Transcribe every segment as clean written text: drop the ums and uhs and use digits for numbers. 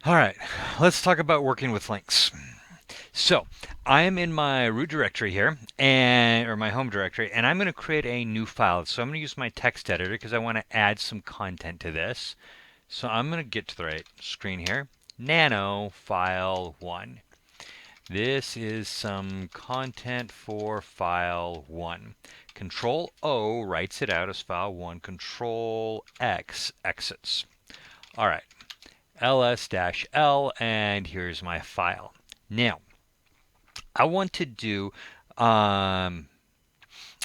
All right, let's talk about working with links. So I am in my root directory here, or my home directory, and I'm going to create a new file. So I'm going to use my text editor because I want to add some content to this. So I'm going to get to the right screen here. Nano file 1. This is some content for file 1. Control O writes it out as file 1. Control X exits. All right, ls-l, and here's my file. Now, I want to do, um,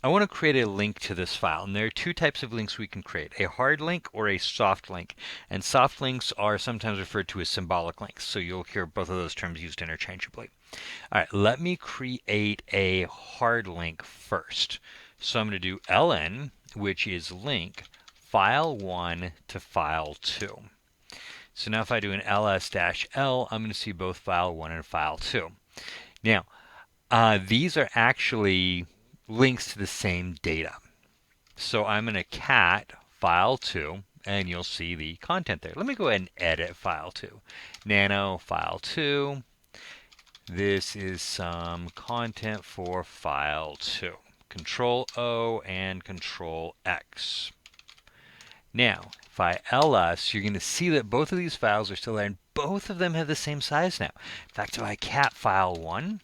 I want to create a link to this file. And there are two types of links we can create, a hard link or a soft link. And soft links are sometimes referred to as symbolic links. So you'll hear both of those terms used interchangeably. All right, let me create a hard link first. So I'm going to do ln, which is link file 1 to file 2. So now if I do an ls-l, I'm going to see both file 1 and file 2. Now, these are actually links to the same data. So I'm going to cat file 2, and you'll see the content there. Let me go ahead and edit file 2. Nano file 2. This is some content for file 2. Control O and Control X. Now, if I ls, you're going to see that both of these files are still there, and both of them have the same size now. In fact, if I cat file 1,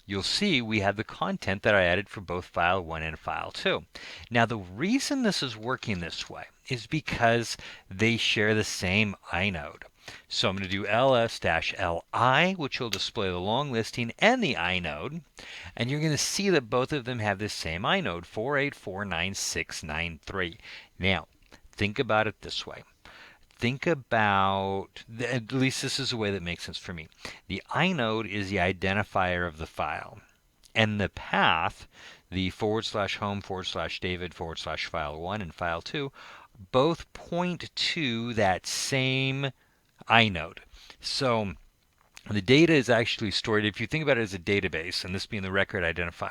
you'll see we have the content that I added for both file 1 and file 2. Now, the reason this is working this way is because they share the same inode. So I'm going to do ls-li, which will display the long listing and the inode. And you're going to see that both of them have the same inode, 4849693. Now, think about it this way. Think about, at least this is a way that makes sense for me. The inode is the identifier of the file. And the path, the /home/David/file1 and file 2, both point to that same inode. So the data is actually stored, if you think about it as a database, and this being the record identifier,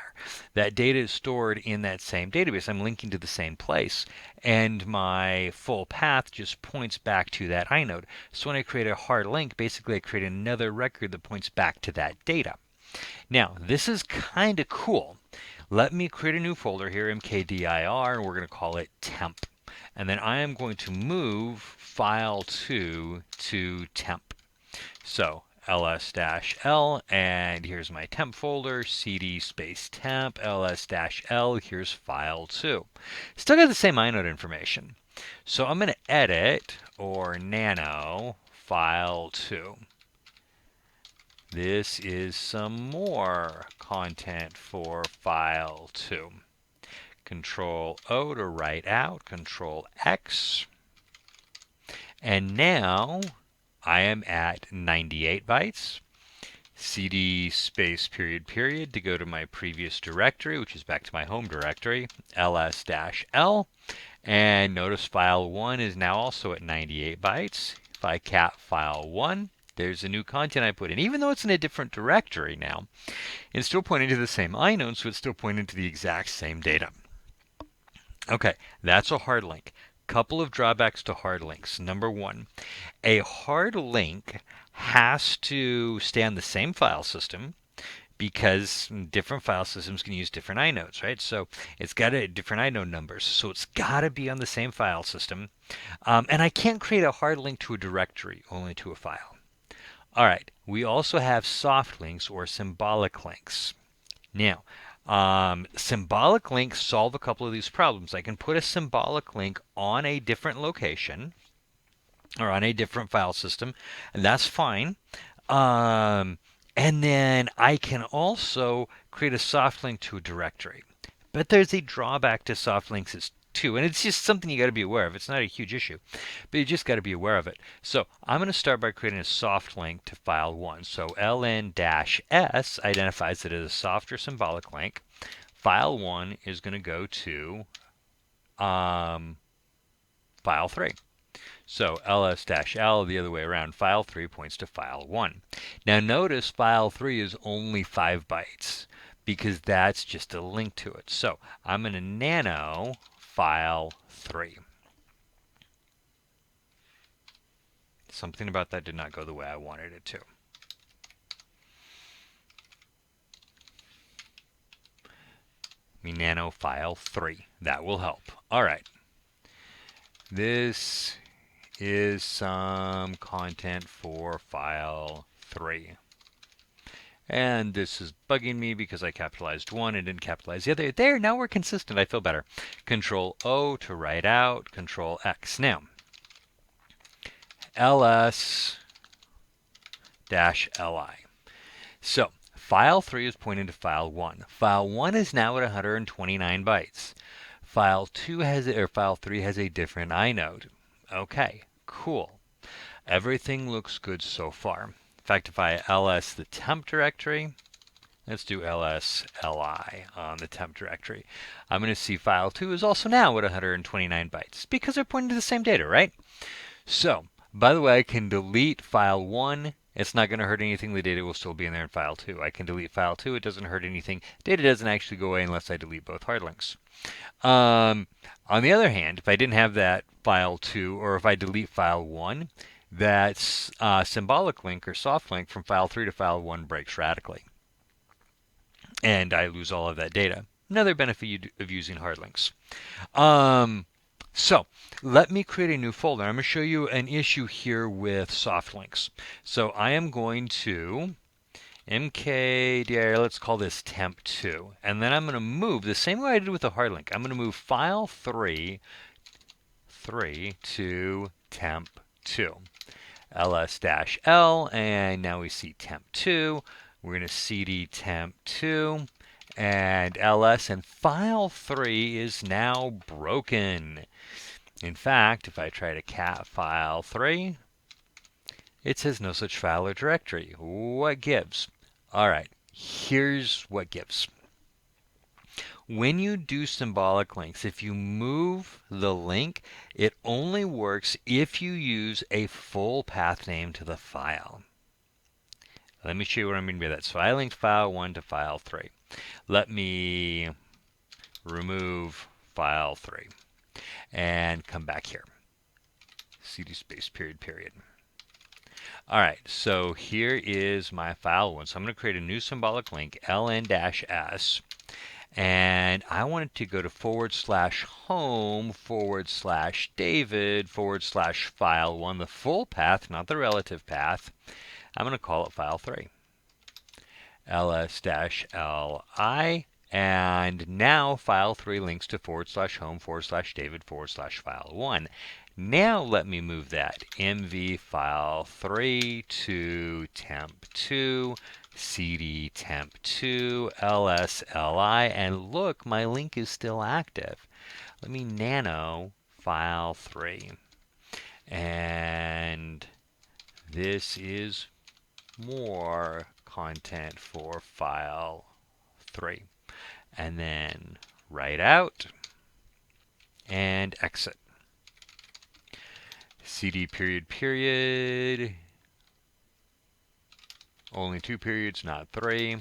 that data is stored in that same database. I'm linking to the same place, and my full path just points back to that inode. So when I create a hard link, basically I create another record that points back to that data. Now, this is kind of cool. Let me create a new folder here, mkdir, and we're going to call it temp. And then I am going to move file 2 to temp. So ls-l, and here's my temp folder, cd space temp, ls-l, here's file 2. Still got the same inode information. So I'm going to edit, or nano, file 2. This is some more content for file 2. Control O to write out, Control X. And now I am at 98 bytes. CD space period period to go to my previous directory, which is back to my home directory, ls-l. And notice file 1 is now also at 98 bytes. If I cat file 1, there's the new content I put in. Even though it's in a different directory now, it's still pointing to the same inode, so it's still pointing to the exact same data. Okay, that's a hard link. Couple of drawbacks to hard links. Number one, a hard link has to stay on the same file system because different file systems can use different inodes, right? So it's got different inode numbers. So it's got to be on the same file system. And I can't create a hard link to a directory, only to a file. All right, we also have soft links or symbolic links. Now, symbolic links solve a couple of these problems. I can put a symbolic link on a different location or on a different file system, and that's fine. And then I can also create a soft link to a directory. But there's a drawback to soft links too, and it's just something you got to be aware of. It's not a huge issue, but you just got to be aware of it. So I'm going to start by creating a soft link to file 1. So ln-s identifies it as a soft or symbolic link. File 1 is going to go to file 3. So ls-l the other way around, file 3 points to file 1. Now notice file 3 is only 5 bytes because that's just a link to it. So I'm going to nano file 3. Something about that did not go the way I wanted it to. Nano file 3. That will help. All right. This is some content for file 3. And this is bugging me because I capitalized one and didn't capitalize the other. There, now we're consistent. I feel better. Control O to write out. Control X. Now, ls-li. So, file 3 is pointing to file 1. File 1 is now at 129 bytes. File 3 has a different inode. Okay, cool. Everything looks good so far. In fact, if I ls the temp directory, let's do ls-li on the temp directory. I'm going to see file 2 is also now at 129 bytes because they're pointing to the same data, right? So, by the way, I can delete file 1. It's not going to hurt anything. The data will still be in there in file 2. I can delete file 2. It doesn't hurt anything. Data doesn't actually go away unless I delete both hard links. On the other hand, if I didn't have that file 2, or if I delete file 1, that symbolic link or soft link from file 3 to file 1 breaks radically. And I lose all of that data. Another benefit of using hard links. So let me create a new folder. I'm going to show you an issue here with soft links. So I am going to mkdir, let's call this temp2. And then I'm going to move the same way I did with the hard link. I'm going to move file 3 to temp2. ls-l, and now we see temp2. We're going to cd temp2 and ls, and file 3 is now broken. In fact, if I try to cat file 3, it says no such file or directory. What gives? All right, here's what gives. When you do symbolic links, if you move the link, it only works if you use a full path name to the file. Let me show you what I mean by that. So I linked file 1 to file 3. Let me remove file 3 and come back here. cd space period. All right, so here is my file 1. So I'm going to create a new symbolic link, ln-s. And I want it to go to /home/David/file1, the full path, not the relative path. I'm going to call it file 3. ls-li, and now file 3 links to /home/David/file1. Now let me move that mv file 3 to temp2, cd temp2, ls-li, and look, my link is still active. Let me nano file 3. And this is more content for file 3. And then write out and exit. cd period. Only 2 periods, not 3.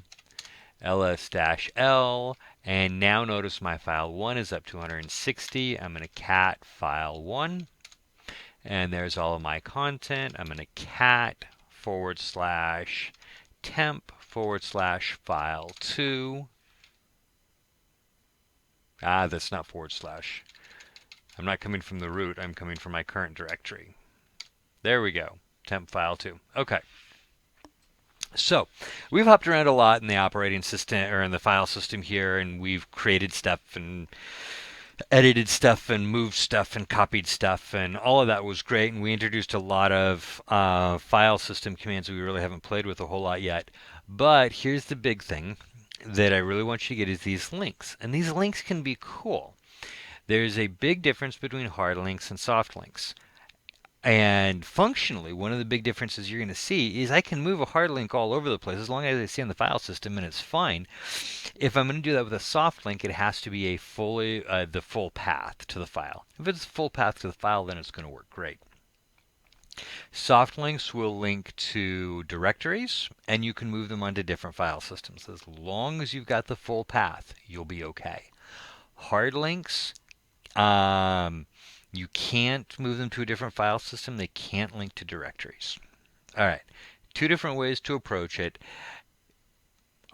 ls-l, and now notice my file 1 is up to 160. I'm going to cat file 1, and there's all of my content. I'm going to cat /temp/file 2. That's not /. I'm not coming from the root. I'm coming from my current directory. There we go. Temp file 2. Okay. So we've hopped around a lot in the operating system or in the file system here, and we've created stuff and edited stuff and moved stuff and copied stuff, and all of that was great. And we introduced a lot of file system commands we really haven't played with a whole lot yet. But here's the big thing that I really want you to get is these links. And these links can be cool. There's a big difference between hard links and soft links. And functionally, one of the big differences you're going to see is I can move a hard link all over the place as long as I see on the file system and it's fine. If I'm going to do that with a soft link, it has to be a the full path to the file. If it's the full path to the file, then it's going to work great. Soft links will link to directories, and you can move them onto different file systems. As long as you've got the full path, you'll be okay. Hard links, You can't move them to a different file system. They can't link to directories. All right, two different ways to approach it.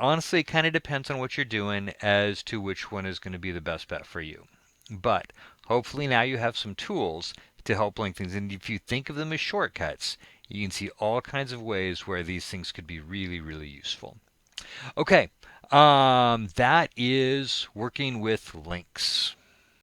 Honestly, it kind of depends on what you're doing as to which one is going to be the best bet for you. But hopefully now you have some tools to help link things. And if you think of them as shortcuts, you can see all kinds of ways where these things could be really, really useful. Okay, that is working with links.